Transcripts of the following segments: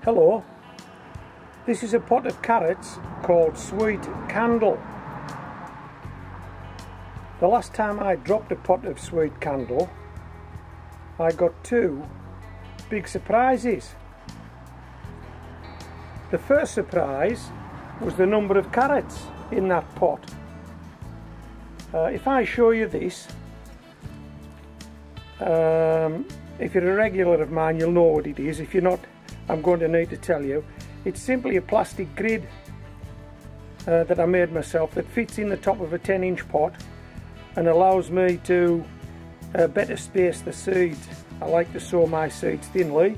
Hello, this is a pot of carrots called Sweet Candle. The last time I dropped a pot of Sweet Candle, I got two big surprises. The first surprise was the number of carrots in that pot. If I show you this, if you're a regular of mine, you'll know what it is. If you're not, I'm going to need to tell you. It's simply a plastic grid that I made myself that fits in the top of a 10-inch pot and allows me to better space the seeds. I like to sow my seeds thinly.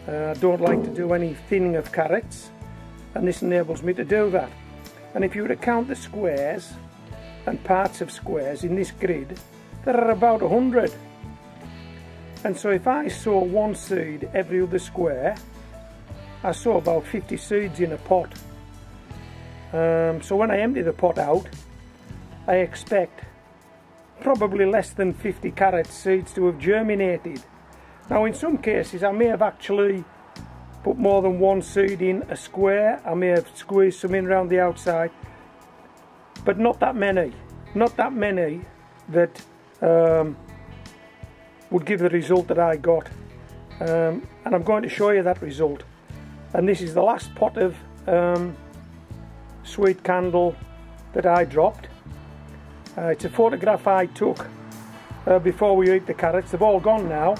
I don't like to do any thinning of carrots, and this enables me to do that. And if you were to count the squares and parts of squares in this grid, there are about 100. And so if I sow one seed every other square, I sow about 50 seeds in a pot. So when I empty the pot out, I expect probably less than 50 carrot seeds to have germinated. Now in some cases I may have actually put more than one seed in a square. I may have squeezed some in around the outside, but not that many. Not that many that would give the result that I got, and I'm going to show you that result. And this is the last pot of Sweet Candle that I dropped. It's a photograph I took before we eat the carrots. They've all gone now.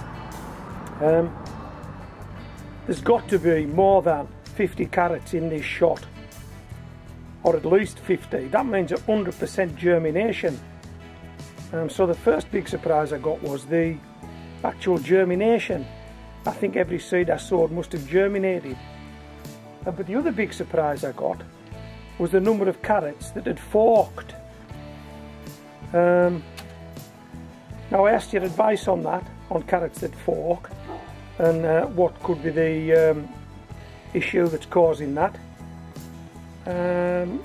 There's got to be more than 50 carrots in this shot, or at least 50. That means 100% germination. So the first big surprise I got was the actual germination. I think every seed I sowed must have germinated. But the other big surprise I got was the number of carrots that had forked. Now I asked your advice on that, on carrots that fork, and what could be the issue that's causing that. And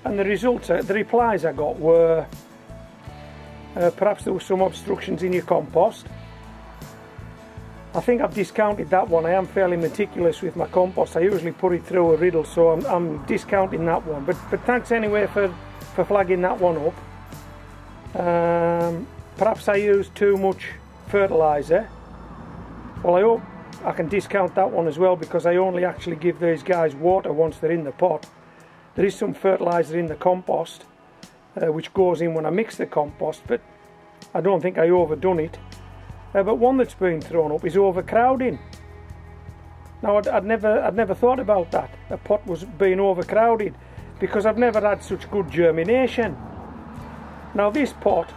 the results, the replies I got were perhaps there were some obstructions in your compost. I think I've discounted that one. I am fairly meticulous with my compost. I usually put it through a riddle, so I'm discounting that one. But thanks anyway for flagging that one up. Perhaps I used too much fertiliser. Well, I hope I can discount that one as well, because I only actually give these guys water once they're in the pot. There is some fertiliser in the compost, which goes in when I mix the compost, but I don't think I overdone it. But one that's been thrown up is overcrowding. Now I'd never thought about that. A pot was being overcrowded, because I've never had such good germination. Now this pot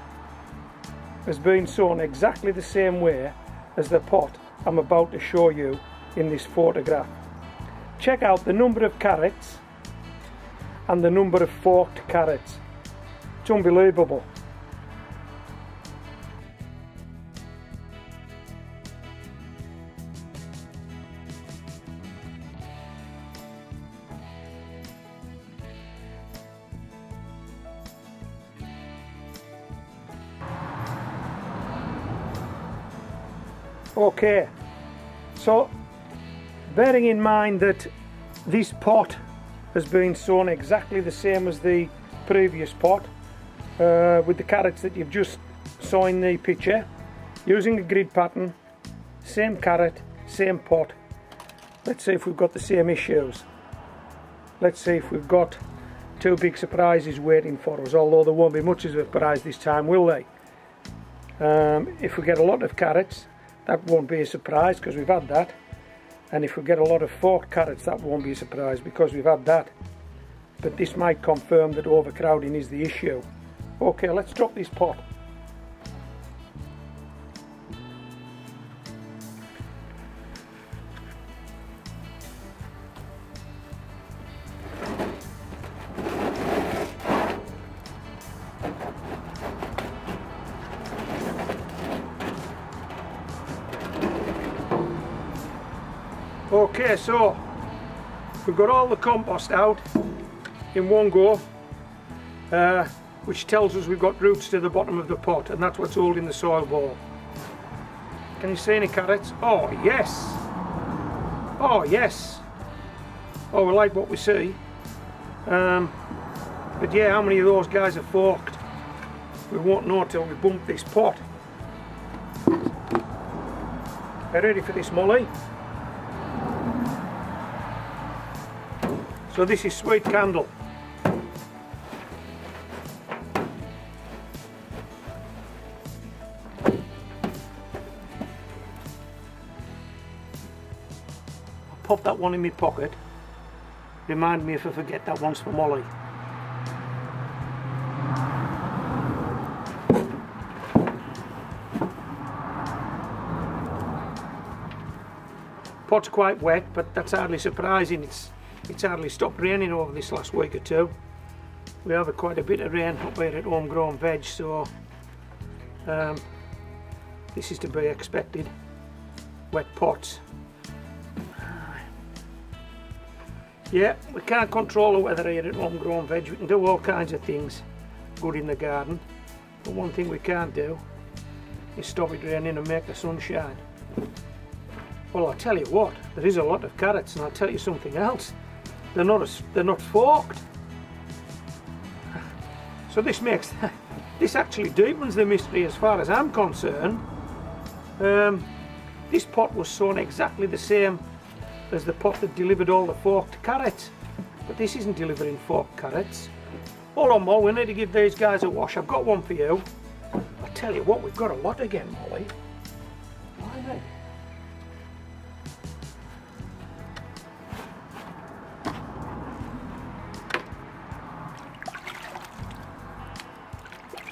has been sown exactly the same way as the pot I'm about to show you in this photograph. Check out the number of carrots and the number of forked carrots. It's unbelievable. Okay, so bearing in mind that this pot has been sown exactly the same as the previous pot, with the carrots that you've just saw in the picture, using a grid pattern, same carrot, same pot. Let's see if we've got the same issues. Let's see if we've got two big surprises waiting for us, although there won't be much of a surprise this time, will they? If we get a lot of carrots, that won't be a surprise, because we've had that. And if we get a lot of forked carrots, that won't be a surprise, because we've had that. But this might confirm that overcrowding is the issue. Okay, let's drop this pot. Okay, so we've got all the compost out in one go, which tells us we've got roots to the bottom of the pot, and that's what's holding the soil ball. Can you see any carrots? Oh yes, Oh yes. Oh, we like what we see. But yeah, how many of those guys are forked? We won't know till we bump this pot. Are you ready for this, Molly? So this is Sweet Candle. I'll pop that one in my pocket. Remind me if I forget that one's for Molly. Pot's quite wet, but that's hardly surprising. It's hardly stopped raining over this last week or two. We have quite a bit of rain up here at Homegrown Veg, so this is to be expected. Wet pots. Yeah, we can't control the weather here at Homegrown Veg. We can do all kinds of things good in the garden, but one thing we can't do is stop it raining and make the sun shine. Well, I'll tell you what, there is a lot of carrots, and I'll tell you something else. They're not forked. So this actually deepens the mystery as far as I'm concerned. This pot was sown exactly the same as the pot that delivered all the forked carrots, but this isn't delivering forked carrots. Hold on, Molly, we need to give these guys a wash. I've got one for you. I'll tell you what, we've got a lot again, Molly. Blimey.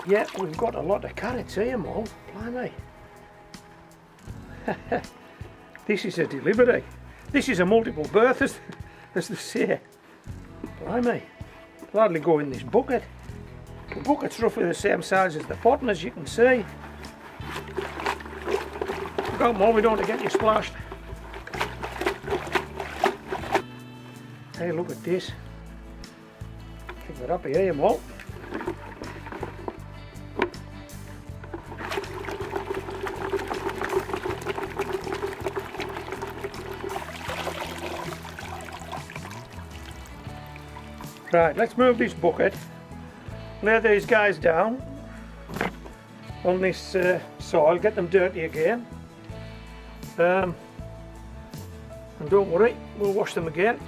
Yeah, we've got a lot of carrots here, Mo. Blimey. This is a delivery. This is a multiple birth, as they say. Blimey. It'll hardly go in this bucket. The bucket's roughly the same size as the pot, and as you can see. Look out, Mo, we don't want to get you splashed. Hey, look at this. Pick that up here, Mo. Right, let's move this bucket, lay these guys down on this soil, get them dirty again, and don't worry, we'll wash them again.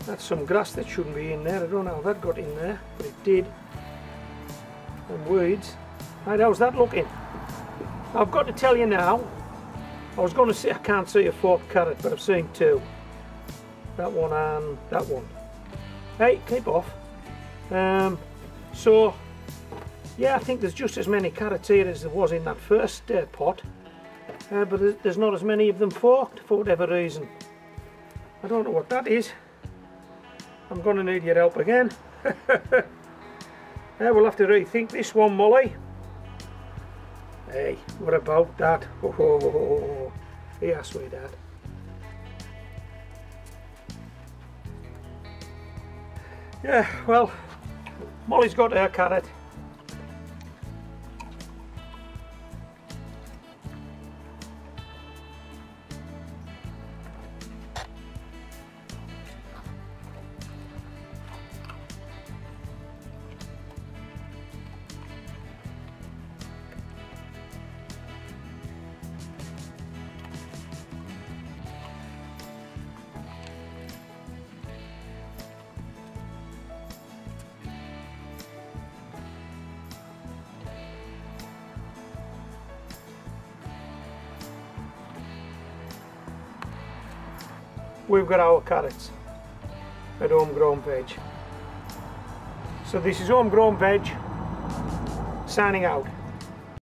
That's some grass that shouldn't be in there. I don't know how that got in there, but it did. And weeds. Right, how's that looking? I've got to tell you now, I was going to say I can't see a forked carrot, but I've seen two. That one and that one. Hey, keep off. So, yeah, I think there's just as many carrots here as there was in that first pot, but there's not as many of them forked for whatever reason. I don't know what that is. I'm going to need your help again. We'll have to rethink this one, Molly. Hey, what about that? Oh, yeah, sweetheart. Yeah, well, Molly's got her carrot. We've got our carrots at Homegrown Veg. So this is Homegrown Veg signing out.